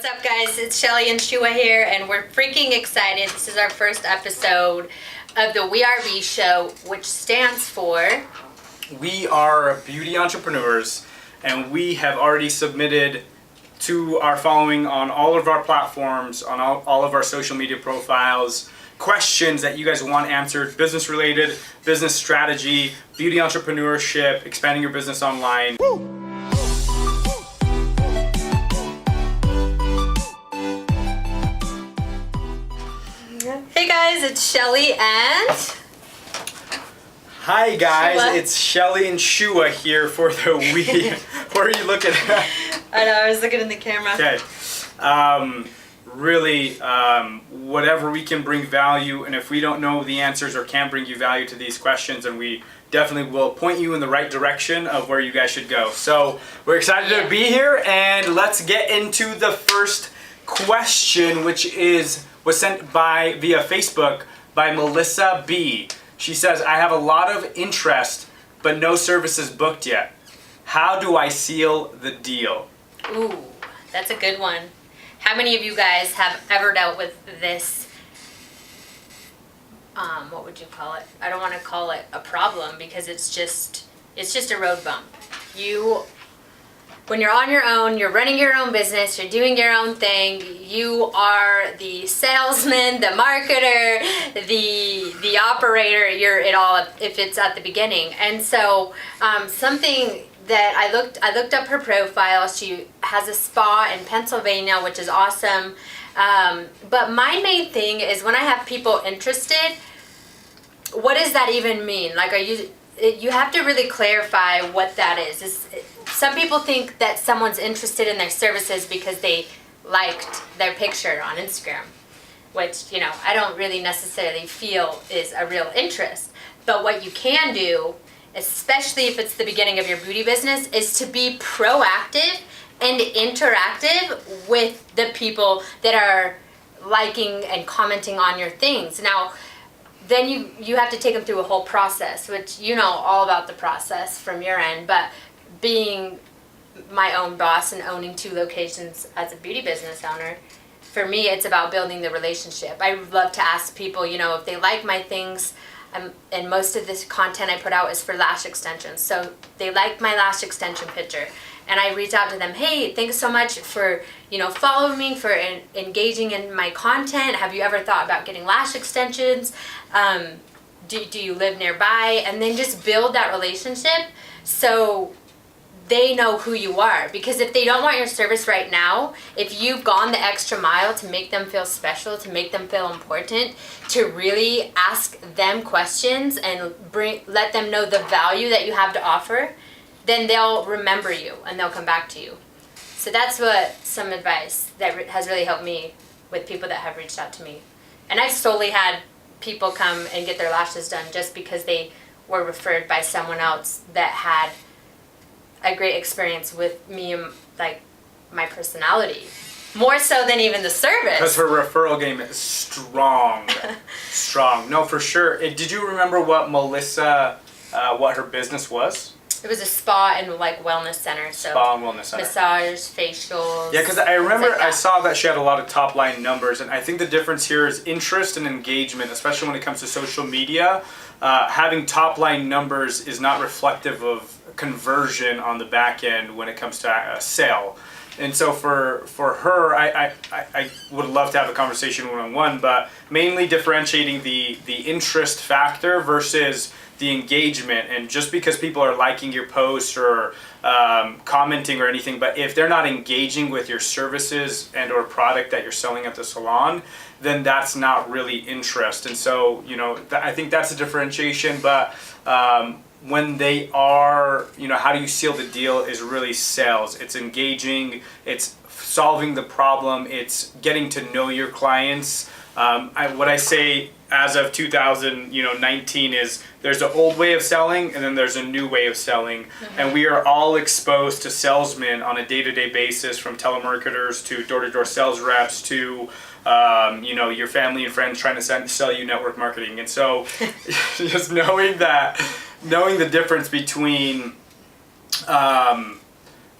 What's up, guys? It's Shelly and Shua here, and we're freaking excited. This is our first episode of the Wearebe Show, which stands for... We are beauty entrepreneurs, and we have already submitted to our following on all of our platforms, on all of our social media profiles, questions that you guys want answered, business related, business strategy, beauty entrepreneurship, expanding your business online. Woo! Hey guys, it's Shelly and... Hi guys, Shua. It's Shelly and Shua here for the week. What are you looking at? I know, I was looking in the camera. Okay. Really, whatever we can bring value, and if we don't know the answers or can't bring you value to these questions, then we definitely will point you in the right direction of where you guys should go. So we're excited to be here, and let's get into the first question, which was sent via Facebook by Melissa B. She says, I have a lot of interest, but no services booked yet. How do I seal the deal? Ooh, that's a good one. How many of you guys have ever dealt with this, what would you call it? I don't want to call it a problem because it's just a road bump. When you're on your own, you're running your own business, you're doing your own thing, you are the salesman, the marketer, the operator, you're it all if it's at the beginning. And so something that I looked up her profile. She has a spa in Pennsylvania, which is awesome. But my main thing is when I have people interested, what does that even mean? Like, you have to really clarify what that is. Some people think that someone's interested in their services because they liked their picture on Instagram, which, you know, I don't really necessarily feel is a real interest. But what you can do, especially if it's the beginning of your beauty business, is to be proactive and interactive with the people that are liking and commenting on your things. Now, then you have to take them through a whole process, which you know all about the process from your end, but being my own boss and owning 2 locations as a beauty business owner, for me it's about building the relationship. I love to ask people, you know, if they like my things, and most of this content I put out is for lash extensions, so they like my lash extension picture, and I reach out to them, hey, thanks so much for, you know, following me, for engaging in my content. Have you ever thought about getting lash extensions? Do you live nearby? And then just build that relationship so they know who you are. Because if they don't want your service right now, if you've gone the extra mile to make them feel special, to make them feel important, to really ask them questions and let them know the value that you have to offer, then they'll remember you and they'll come back to you. So that's some advice that has really helped me with people that have reached out to me. And I've solely had people come and get their lashes done just because they were referred by someone else that had a great experience with me and like my personality, more so than even the service. Because her referral game is strong. Strong. No, for sure. Did you remember what Melissa, what her business was? It was a spa and like wellness center. So spa and wellness center. Massage, facials. Yeah, because I remember like I saw that she had a lot of top line numbers, and I think the difference here is interest and engagement, especially when it comes to social media. Having top line numbers is not reflective of conversion on the back end when it comes to a sale. And so for her, I would love to have a conversation one-on-one, but mainly differentiating the interest factor versus the engagement. And just because people are liking your post or commenting or anything, but if they're not engaging with your services and or product that you're selling at the salon, then that's not really interest. And so, you know, I think that's a differentiation. But when they are, you know, how do you seal the deal is really sales. It's engaging, it's solving the problem, it's getting to know your clients. What I say as of 2019 is there's an old way of selling and then there's a new way of selling. Mm-hmm. And we are all exposed to salesmen on a day-to-day basis, from telemarketers to door-to-door sales reps to you know, your family and friends trying to sell you network marketing. And so just knowing the difference between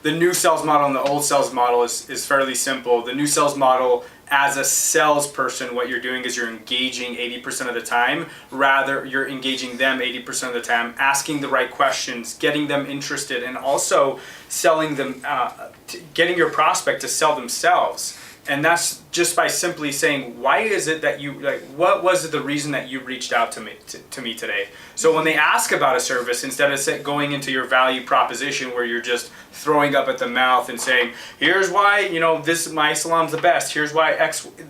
the new sales model and the old sales model is fairly simple. The new sales model, as a salesperson, what you're doing is you're engaging 80% of the time. Rather, you're engaging them 80% of the time, asking the right questions, getting them interested, and also selling them, getting your prospect to sell themselves. And that's just by simply saying, why is it that you, like, what was the reason that you reached out to me today? So when they ask about a service, instead of going into your value proposition where you're just throwing up at the mouth and saying, here's why, you know, my salon's the best, here's why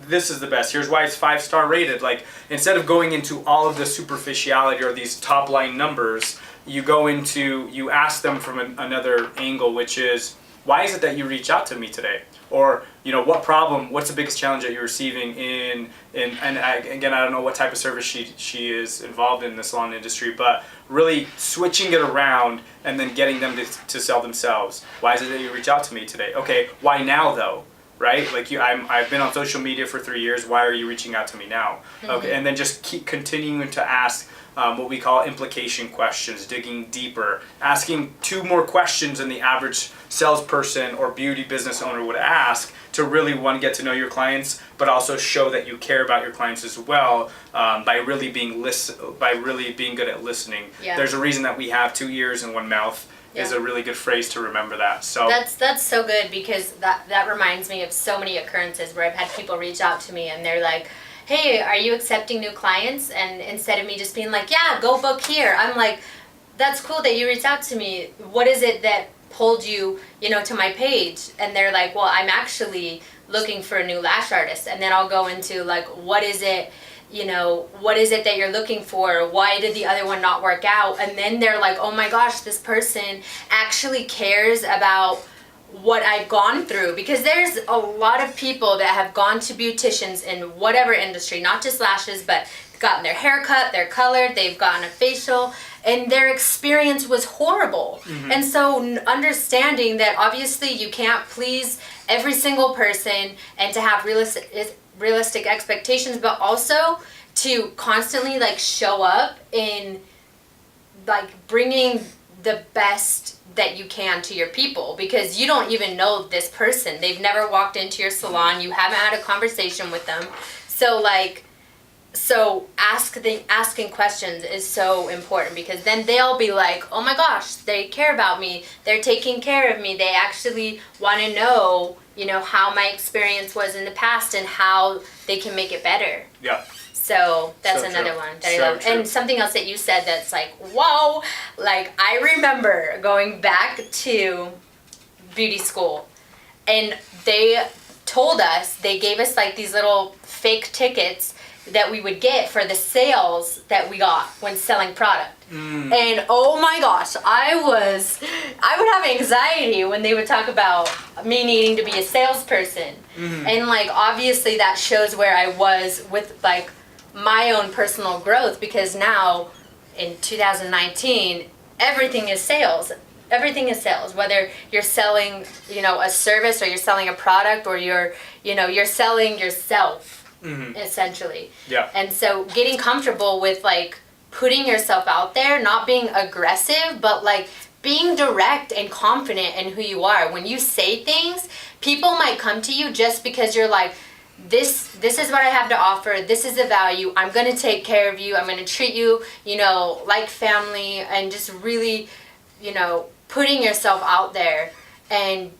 this is the best, here's why it's 5-star rated. Like, instead of going into all of the superficiality or these top line numbers, you ask them from another angle, which is, why is it that you reach out to me today? Or, you know, what's the biggest challenge that you're receiving again, I don't know what type of service she is involved in the salon industry, but really switching it around and then getting them to sell themselves. Why is it that you reach out to me today? Okay, why now though? Right? Like I've been on social media for 3 years. Why are you reaching out to me now? Mm-hmm. Okay, and then just keep continuing to ask what we call implication questions, digging deeper, asking 2 more questions than the average salesperson or beauty business owner would ask to really, one, get to know your clients, but also show that you care about your clients as well, by really being good at listening. Yeah. There's a reason that we have 2 ears and 1 mouth. Yeah. Is a really good phrase to remember that. So that's so good, because that reminds me of so many occurrences where I've had people reach out to me and they're like, hey, are you accepting new clients? And instead of me just being like, yeah, go book here, I'm like, that's cool that you reached out to me. What is it that pulled you, to my page? And they're like, well, I'm actually looking for a new lash artist. And then I'll go into like, what is it that you're looking for? Why did the other one not work out? And then they're like, oh my gosh, this person actually cares about what I've gone through. Because there's a lot of people that have gone to beauticians in whatever industry, not just lashes, but gotten their hair cut, their colored, they've gotten a facial, and their experience was horrible. Mm-hmm. And so understanding that obviously you can't please every single person and to have realistic expectations, but also to constantly like show up in like bringing the best that you can to your people, because you don't even know this person. They've never walked into your salon. You haven't had a conversation with them. So asking questions is so important, because then they'll be like, oh my gosh, they care about me. They're taking care of me. They actually want to know, how my experience was in the past and how they can make it better. Yeah. So that's so another one that I love. True. And something else that you said that's like, whoa, like I remember going back to beauty school and they gave us like these little fake tickets that we would get for the sales that we got when selling product. Mm. And oh my gosh, I would have anxiety when they would talk about me needing to be a salesperson. Mm-hmm. And like obviously that shows where I was with like my own personal growth, because now in 2019 everything is sales. Everything is sales, whether you're selling, a service, or you're selling a product, or you're selling yourself, mm-hmm. essentially. Yeah. And so getting comfortable with like putting yourself out there, not being aggressive, but like being direct and confident in who you are. When you say things, people might come to you just because you're like, this is what I have to offer. This is the value. I'm going to take care of you. I'm going to treat you, like family, and just really, putting yourself out there and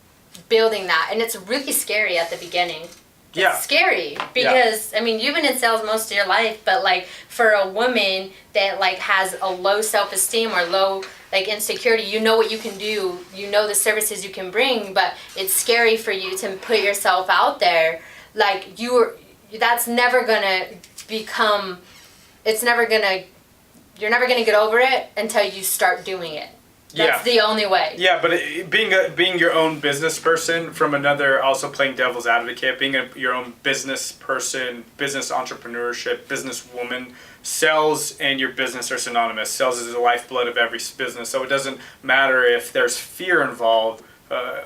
building that. And it's really scary at the beginning. It's scary because, I mean, you've been in sales most of your life, but like for a woman that like has a low self-esteem or low like insecurity, you know what you can do, the services you can bring, but it's scary for you to put yourself out there. Like that's never gonna become, you're never gonna get over it until you start doing it. That's the only way. Yeah, but being your own business person, from another, also playing devil's advocate, being your own business person, business entrepreneurship, businesswoman, sales and your business are synonymous. Sales is the lifeblood of every business, so it doesn't matter if there's fear involved.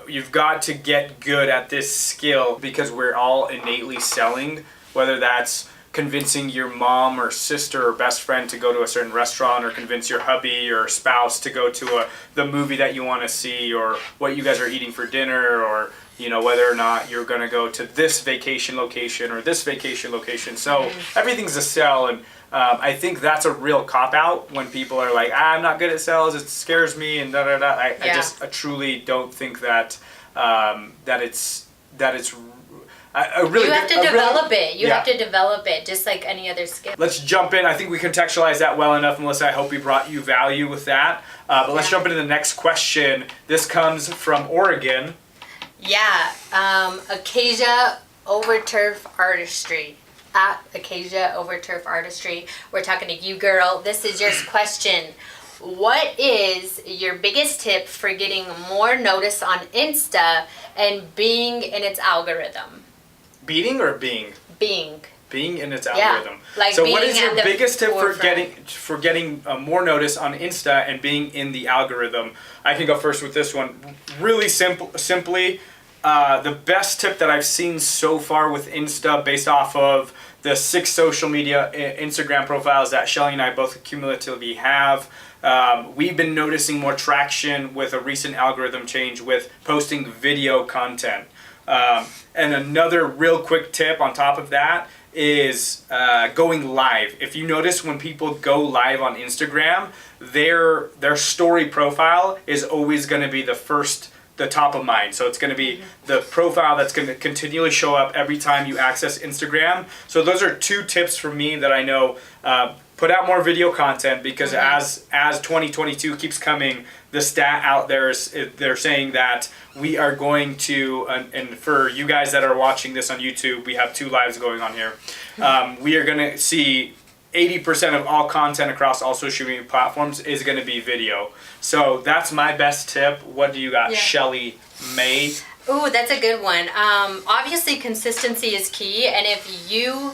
You've got to get good at this skill, because we're all innately selling, whether that's convincing your mom or sister or best friend to go to a certain restaurant, or convince your hubby or spouse to go to the movie that you want to see, or what you guys are eating for dinner, or whether or not you're going to go to this vacation location or this vacation location. So everything's a sell, and I think that's a real cop-out when people are like, I'm not good at sales, it scares me, and da-da-da. I truly don't think that it's a really you have good, to develop it. You yeah. have to develop it just like any other skill. Let's jump in. I think we contextualized that well enough, Melissa. I hope we brought you value with that. But let's jump into the next question. This comes from Oregon. Yeah, Acacia Over Turf Artistry. At Acacia Over Turf Artistry. We're talking to you, girl. This is your question. What is your biggest tip for getting more notice on Insta and being in its algorithm? Beating or being? Being. Being in its algorithm. Like so being what is your biggest tip forefront. for getting more notice on Insta and being in the algorithm? I can go first with this one. Really simply, the best tip that I've seen so far with Insta, based off of the 6 social media Instagram profiles that Shelly and I both cumulatively have, we've been noticing more traction with a recent algorithm change with posting video content. And another real quick tip on top of that is going live. If you notice, when people go live on Instagram, their story profile is always going to be the top of mind. So it's going to be the profile that's going to continually show up every time you access Instagram. So those are 2 tips for me that I know. Put out more video content, because as 2022 keeps coming, the stat out there is they're saying that we are going to, and for you guys that are watching this on YouTube, we have 2 lives going on here. We are going to see 80% of all content across all social media platforms is going to be video. So that's my best tip. What do you got, Shelly May? Ooh, that's a good one. Obviously, consistency is key, and if you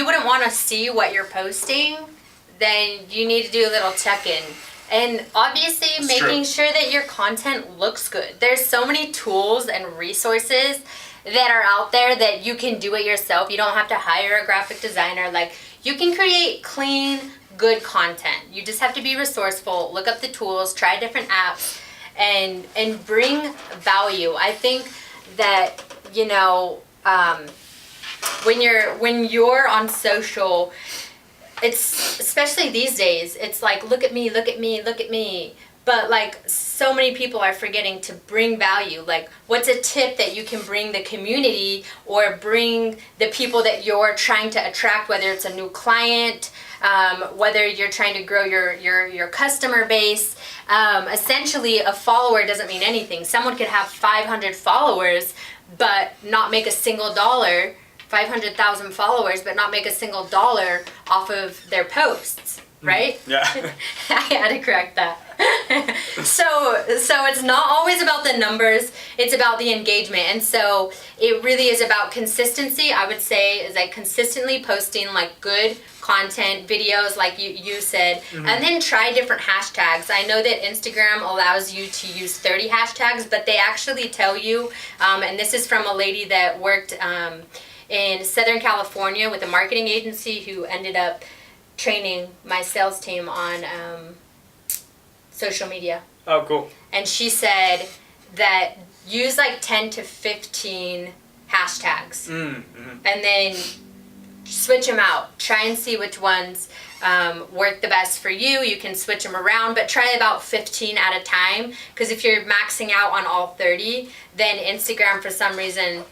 wouldn't want to see what you're posting, then you need to do a little check-in. And obviously, making sure that your content looks good. There's so many tools and resources that are out there that you can do it yourself. You don't have to hire a graphic designer. Like, you can create clean, good content. You just have to be resourceful, look up the tools, try different apps, and bring value. I think that, when you're on social, it's, especially these days, it's like, look at me, look at me, look at me. But like, so many people are forgetting to bring value. Like, what's a tip that you can bring the community or bring the people that you're trying to attract, whether it's a new client, whether you're trying to grow your customer base. Essentially, a follower doesn't mean anything. Someone could have 500 followers but not make a single dollar, 500,000 followers, but not make a single dollar off of their posts, right? Yeah. I had to correct that. So it's not always about the numbers, it's about the engagement. And so it really is about consistency. I would say is like consistently posting like good content, videos like you said, and then try different hashtags. I know that Instagram allows you to use 30 hashtags, but they actually tell you, and this is from a lady that worked in Southern California with a marketing agency who ended up training my sales team on social media. Oh, cool. And she said that use like 10 to 15 hashtags and then switch them out. Try and see which ones work the best for you. You can switch them around, but try about 15 at a time, because if you're maxing out on all 30, then Instagram for some reason,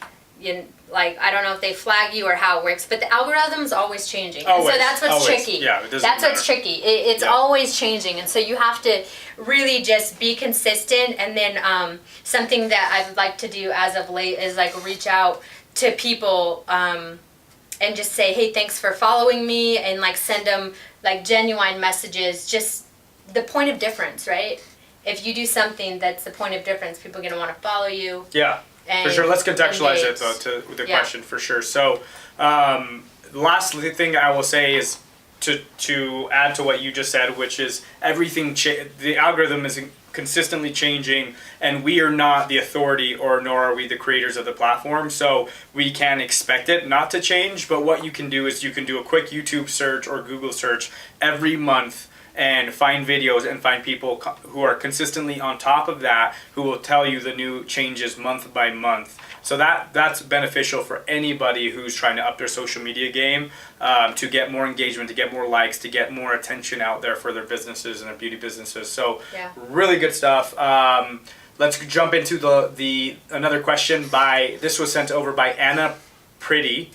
I don't know if they flag you or how it works, but the algorithm's always changing. Always, and so that's what's always. tricky. Yeah, it doesn't that's matter. what's tricky. It's always changing, and so you have to really just be consistent. And then something that I'd like to do as of late is like reach out to people and just say, hey, thanks for following me, and like send them like genuine messages, just the point of difference, right? If you do something that's the point of difference, people are going to want to follow you. Yeah. For sure. Let's contextualize it though to the question for sure. So, the last thing I will say is to add to what you just said, which is everything. The algorithm is consistently changing, and we are not the authority, or nor are we the creators of the platform. So we can expect it not to change. But what you can do is you can do a quick YouTube search or Google search every month and find videos and find people who are consistently on top of that, who will tell you the new changes month by month. So that's beneficial for anybody who's trying to up their social media game, to get more engagement, to get more likes, to get more attention out there for their businesses and their beauty businesses. So really good stuff. Let's jump into the another question. This was sent over by Anna Pretty,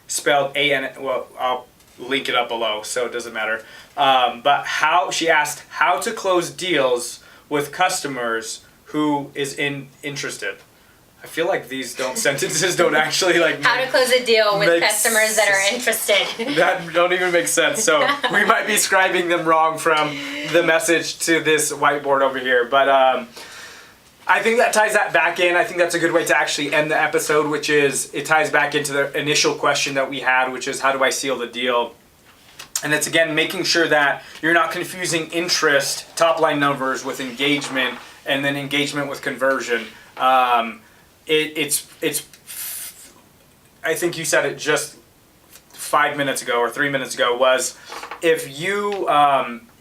spelled A-N, well, I'll link it up below, so it doesn't matter. But she asked how to close deals with customers who is interested. I feel like these sentences don't actually like. How to close a deal with customers that are interested. That don't even make sense. So we might be scribing them wrong from the message to this whiteboard over here. But I think that ties that back in. I think that's a good way to actually end the episode, which is it ties back into the initial question that we had, which is how do I seal the deal? And it's again making sure that you're not confusing interest, top line numbers, with engagement, and then engagement with conversion. It's I think you said it just 5 minutes ago or 3 minutes ago, was if you,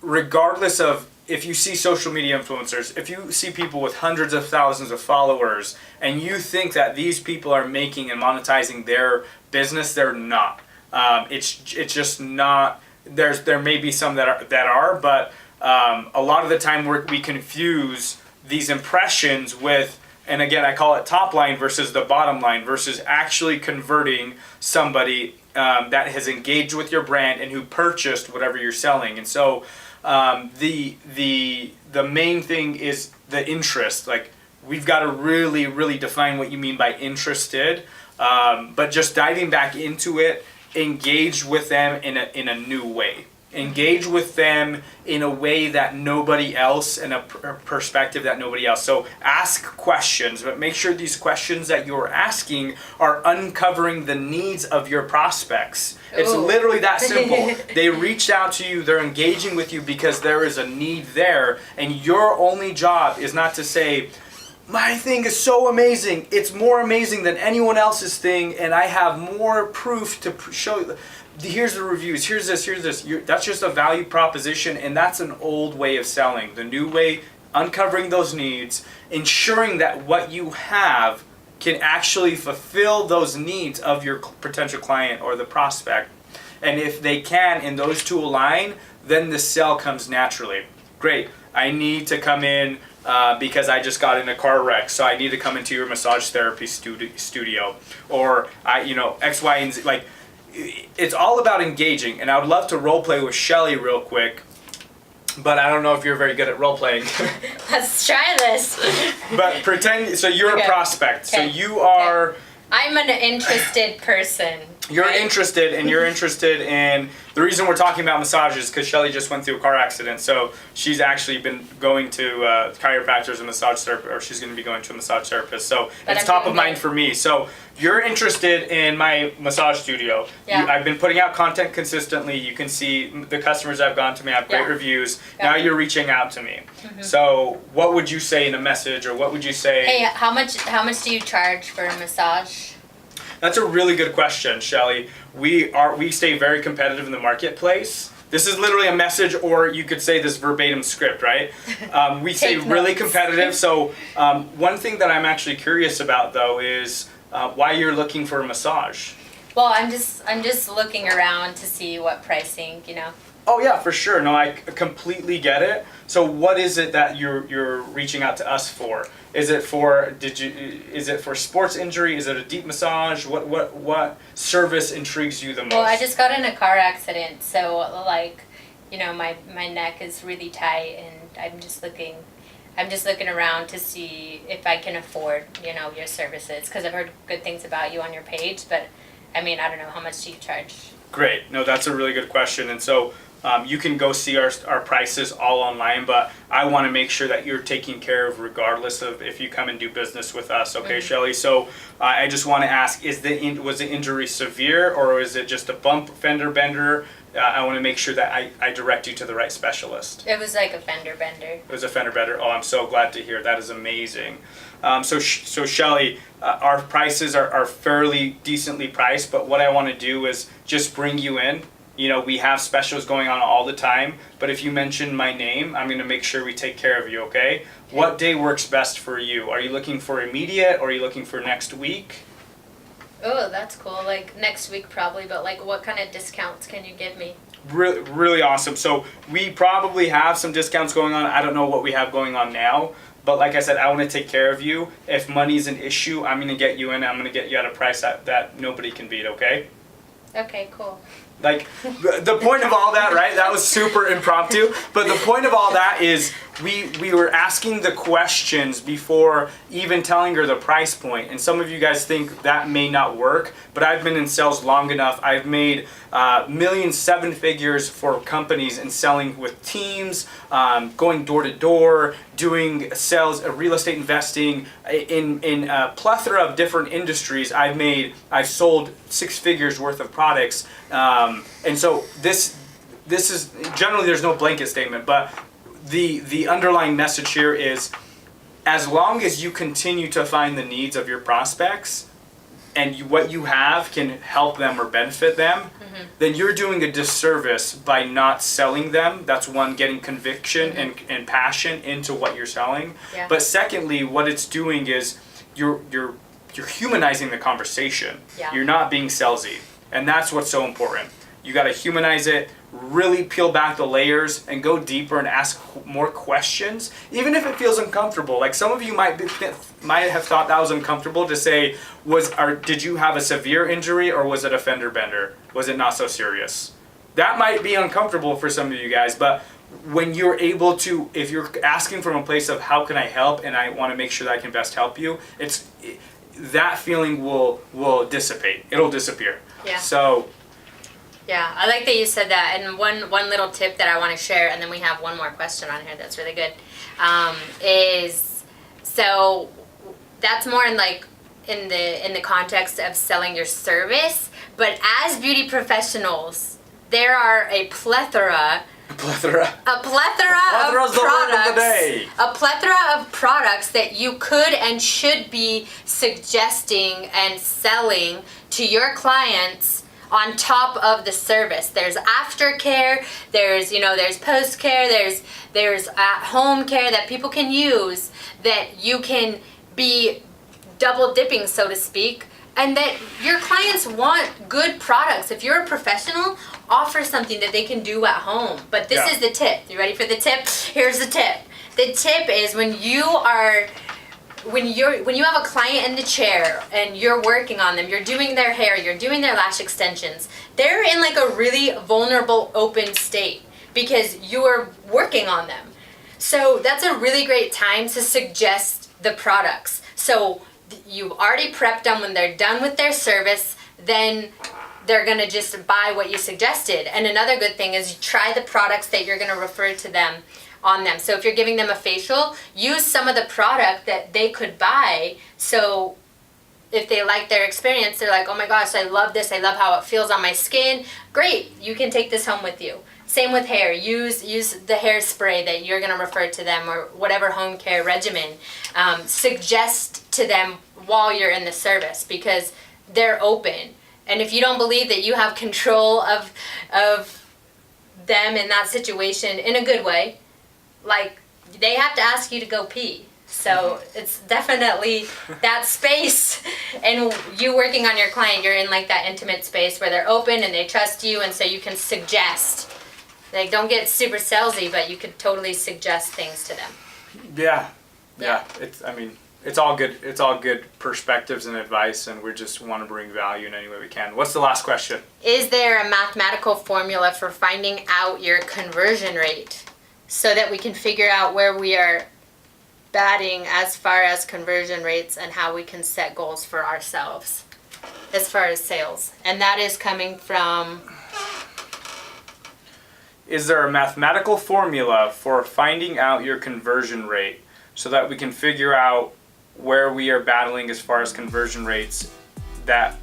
regardless of if you see social media influencers, if you see people with hundreds of thousands of followers and you think that these people are making and monetizing their business, they're not. It's just not. There may be some that are, but a lot of the time we confuse these impressions with, and again, I call it top line versus the bottom line, versus actually converting somebody that has engaged with your brand and who purchased whatever you're selling. And so the main thing is the interest. Like, we've got to really, really define what you mean by interested. But just diving back into it, engage with them in a new way. Engage with them in a way that nobody else, in a perspective that nobody else. So ask questions, but make sure these questions that you're asking are uncovering the needs of your prospects. It's literally that simple. They reached out to you, they're engaging with you because there is a need there, and your only job is not to say, my thing is so amazing, it's more amazing than anyone else's thing, and I have more proof to show you. Here's the reviews, here's this. That's just a value proposition, and that's an old way of selling. The new way, uncovering those needs, ensuring that what you have can actually fulfill those needs of your potential client or the prospect. And if they can, and those two align, then the sell comes naturally. Great, I need to come in because I just got in a car wreck, so I need to come into your massage therapy studio, or X, Y, and Z. Like, it's all about engaging, and I would love to role play with Shelly real quick, but I don't know if you're very good at role playing. Let's try this. But pretend, so you're a prospect, so you are. I'm an interested person. You're interested, and you're interested in, the reason we're talking about massages is because Shelly just went through a car accident, so she's actually been going to chiropractors and massage therapist, or she's going to be going to a massage therapist, so it's top of mind for me. So you're interested in my massage studio. Yeah. I've been putting out content consistently. You can see the customers that have gone to me have great reviews. Yeah. Now you're reaching out to me. Mm-hmm. So what would you say in a message, or what would you say? Hey, how much do you charge for a massage? That's a really good question, Shelly. We stay very competitive in the marketplace. This is literally a message, or you could say this verbatim script, right? We stay really competitive. So one thing that I'm actually curious about, though, is why you're looking for a massage. Well, I'm just looking around to see what pricing, Oh yeah, for sure. No, I completely get it. So what is it that you're reaching out to us for? Is it for sports injury? Is it a deep massage? What service intrigues you the most? Well, I just got in a car accident, so my neck is really tight, and I'm just looking around to see if I can afford, your services, because I've heard good things about you on your page, but I don't know, how much do you charge? Great. No, that's a really good question. And so You can go see our prices all online, but I want to make sure that you're taken care of regardless of if you come and do business with us. Okay, Shelly? So I just want to ask, was the injury severe, or is it just a bump, fender bender? I want to make sure that I direct you to the right specialist. It was like a fender bender. It was a fender bender. Oh, I'm so glad to hear. That is amazing. So Shelly, our prices are fairly decently priced, but what I want to do is just bring you in. You know, we have specials going on all the time, but if you mention my name, I'm going to make sure we take care of you, okay? What day works best for you? Are you looking for immediate, or are you looking for next week? Oh, that's cool. Like next week probably, but like what kind of discounts can you give me? Really, really awesome. So we probably have some discounts going on. I don't know what we have going on now, but like I said, I want to take care of you. If money's an issue, I'm going to get you in. I'm going to get you at a price that nobody can beat, okay? Okay, cool. Like, the point of all that, right? That was super impromptu. But the point of all that is we were asking the questions before even telling her the price point. And some of you guys think that may not work, but I've been in sales long enough. I've made millions, 7 figures for companies and selling with teams, going door to door, doing sales, real estate investing in a plethora of different industries. I've sold 6 figures worth of products. And so this is generally, there's no blanket statement, but the underlying message here is, as long as you continue to find the needs of your prospects and what you have can help them or benefit them, then you're doing a disservice by not selling them. That's one, getting conviction and passion into what you're selling. Yeah. But secondly, what it's doing is you're humanizing the conversation. Yeah. You're not being salesy. And that's what's so important. You got to humanize it, really peel back the layers and go deeper and ask more questions, even if it feels uncomfortable. Like some of you might have thought that was uncomfortable to say, did you have a severe injury, or was it a fender bender? Was it not so serious? That might be uncomfortable for some of you guys, but when you're able to, if you're asking from a place of how can I help and I want to make sure that I can best help you, that feeling will dissipate. It'll disappear. Yeah. So. Yeah, I like that you said that. And one little tip that I want to share, and then we have one more question on here that's really good, is so that's more in the context of selling your service. But as beauty professionals, there are a plethora of products that you could and should be suggesting and selling to your clients on top of the service. There's aftercare, there's post care, there's at home care that people can use, that you can be double dipping, so to speak, and that your clients want good products. If you're a professional, offer something that they can do at home. But this is the tip. You ready for the tip? Here's the tip. The tip is when you have a client in the chair and you're working on them, you're doing their hair, you're doing their lash extensions, they're in like a really vulnerable, open state because you're working on them. So that's a really great time to suggest the products. So you've already prepped them. When they're done with their service, then they're going to just buy what you suggested. And another good thing is try the products that you're going to refer to them on them. So if you're giving them a facial, use some of the product that they could buy. So if they like their experience, they're like, oh my gosh, I love this. I love how it feels on my skin. Great, you can take this home with you. Same with hair. Use the hairspray that you're going to refer to them, or whatever home care regimen. Suggest to them while you're in the service, because they're open. And if you don't believe that you have control of them in that situation in a good way, like, they have to ask you to go pee. So it's definitely that space, and you working on your client, you're in like that intimate space where they're open and they trust you, and so you can suggest. Like, don't get super salesy, but you could totally suggest things to them. Yeah. It's all good. It's all good perspectives and advice, and we just want to bring value in any way we can. What's the last question? Is there a mathematical formula for finding out your conversion rate so that we can figure out where we are batting as far as conversion rates and how we can set goals for ourselves as far as sales? And that is coming from... is there a mathematical formula for finding out your conversion rate so that we can figure out where we are battling as far as conversion rates? That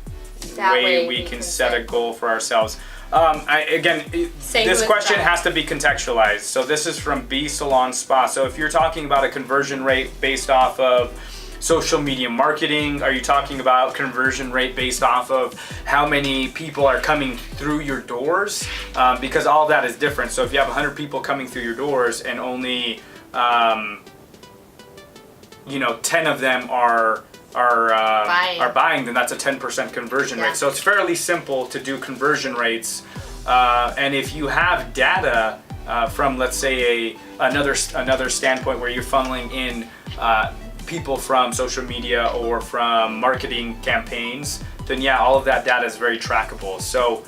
way we can set a goal for ourselves. This question has to be contextualized. So this is from B Salon Spa. So if you're talking about a conversion rate based off of social media marketing, are you talking about conversion rate based off of how many people are coming through your doors? Because all of that is different. So if you have 100 people coming through your doors and only 10 of them are buying, then that's a 10% conversion rate. So it's fairly simple to do conversion rates. And if you have data from, let's say, another standpoint where you're funneling in people from social media or from marketing campaigns, then yeah, all of that data is very trackable. So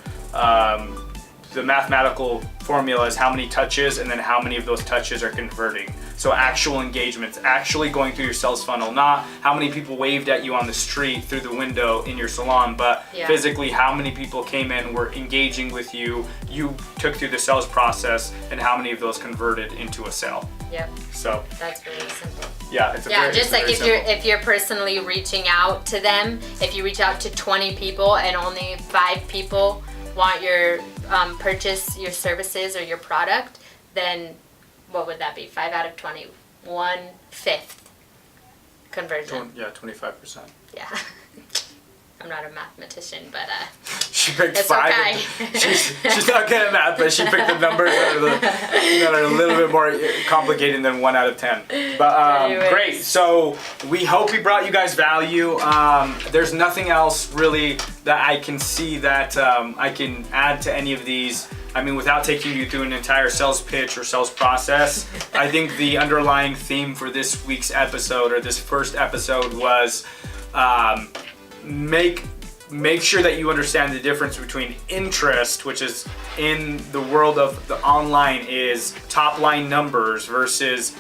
the mathematical formula is how many touches and then how many of those touches are converting. So actual engagements, actually going through your sales funnel, not how many people waved at you on the street through the window in your salon, but physically how many people came in, were engaging with you, you took through the sales process, and how many of those converted into a sale. Yep. So that's really simple. Yeah, it's just like if you're personally reaching out to them, if you reach out to 20 people and only 5 people want your purchase your services or your product, then what would that be? 5 out of 20, 1/5 conversion. Yeah, 25%. Yeah. I'm not a mathematician, but she picked it's 5. okay. She's not good at math, but she picked the numbers that are a little bit more complicated than 1 out of 10. But great. So we hope we brought you guys value. There's nothing else really that I can see that I can add to any of these. I mean, without taking you through an entire sales pitch or sales process, I think the underlying theme for this week's episode, or this first episode, was make sure that you understand the difference between interest, which is in the world of the online is top line numbers, versus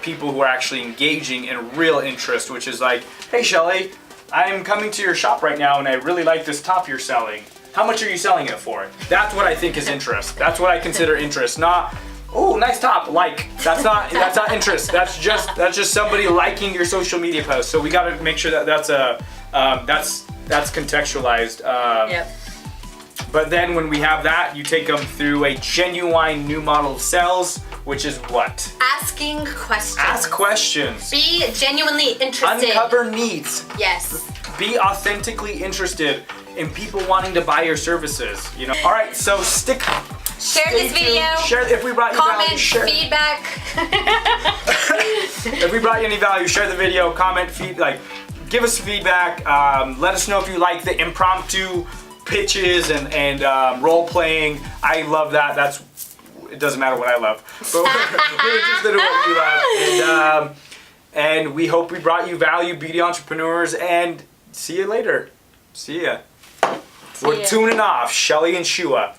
people who are actually engaging in real interest, which is like, hey Shelly, I'm coming to your shop right now and I really like this top you're selling. How much are you selling it for? That's what I think is interest. That's what I consider interest. Not, oh, nice top, like. That's not interest. That's just somebody liking your social media post. So we got to make sure that that's contextualized. Yep. But then when we have that, you take them through a genuine new model of sales, which is what? Asking questions. Ask questions. Be genuinely interested. Uncover needs. Yes. Be authentically interested in people wanting to buy your services. All right, so share this video. Share if we brought you value. Comment, feedback. If we brought you any value, share the video. Comment, give us feedback. Let us know if you like the impromptu pitches and role playing. I love that. It doesn't matter what I love, but we're interested in what you love. And we hope we brought you value, beauty entrepreneurs. And see you later. See ya. We're tuning off. Shelly and Shua.